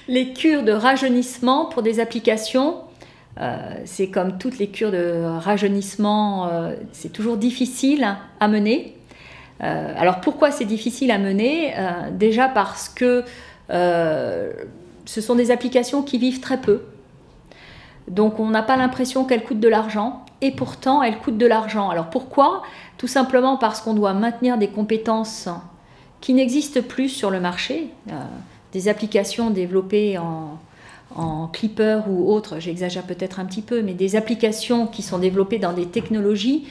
Les cures de rajeunissement pour des applications, c'est comme toutes les cures de rajeunissement, c'est toujours difficile à mener. Alors pourquoi c'est difficile à mener? Déjà parce que ce sont des applications qui vivent très peu. Donc on n'a pas l'impression qu'elles coûtent de l'argent, et pourtant elles coûtent de l'argent. Alors pourquoi? Tout simplement parce qu'on doit maintenir des compétences qui n'existent plus sur le marché. Des applications développées en Clipper ou autres, j'exagère peut-être un petit peu, mais des applications qui sont développées dans des technologies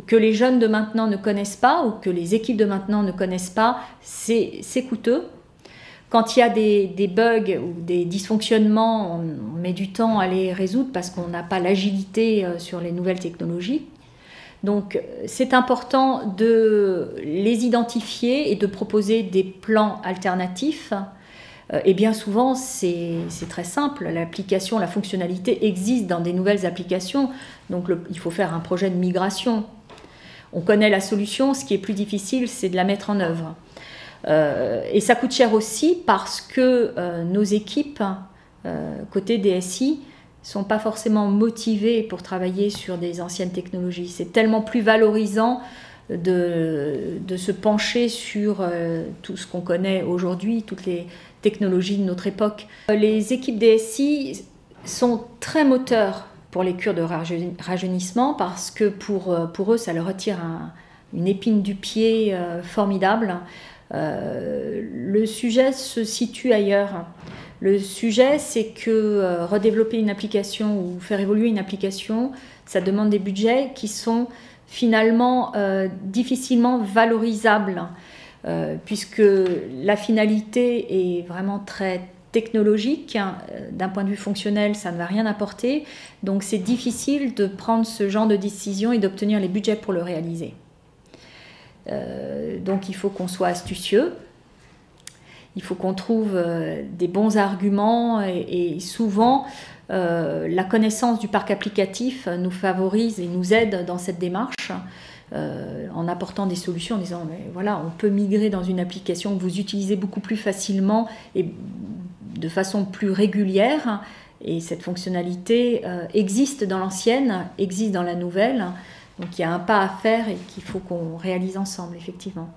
que les jeunes de maintenant ne connaissent pas ou que les équipes de maintenant ne connaissent pas, c'est coûteux. Quand il y a des bugs ou des dysfonctionnements, on met du temps à les résoudre parce qu'on n'a pas l'agilité sur les nouvelles technologies. Donc c'est important de les identifier et de proposer des plans alternatifs. Et bien souvent, c'est très simple. L'application, la fonctionnalité existe dans des nouvelles applications. Donc il faut faire un projet de migration. On connaît la solution. Ce qui est plus difficile, c'est de la mettre en œuvre. Et ça coûte cher aussi parce que nos équipes, côté DSI, ne sont pas forcément motivées pour travailler sur des anciennes technologies. C'est tellement plus valorisant de se pencher sur tout ce qu'on connaît aujourd'hui, toutes les technologies de notre époque. Les équipes DSI sont très moteurs pour les cures de rajeunissement parce que pour eux, ça leur retire une épine du pied formidable. Le sujet se situe ailleurs. Le sujet, c'est que redévelopper une application ou faire évoluer une application, ça demande des budgets qui sont finalement difficilement valorisables, puisque la finalité est vraiment très technologique. D'un point de vue fonctionnel, ça ne va rien apporter. Donc c'est difficile de prendre ce genre de décision et d'obtenir les budgets pour le réaliser. Donc il faut qu'on soit astucieux, il faut qu'on trouve des bons arguments et souvent la connaissance du parc applicatif nous favorise et nous aide dans cette démarche en apportant des solutions en disant mais voilà, on peut migrer dans une application que vous utilisez beaucoup plus facilement et de façon plus régulière, et cette fonctionnalité existe dans l'ancienne, existe dans la nouvelle. Donc il y a un pas à faire et qu'il faut qu'on réalise ensemble, effectivement.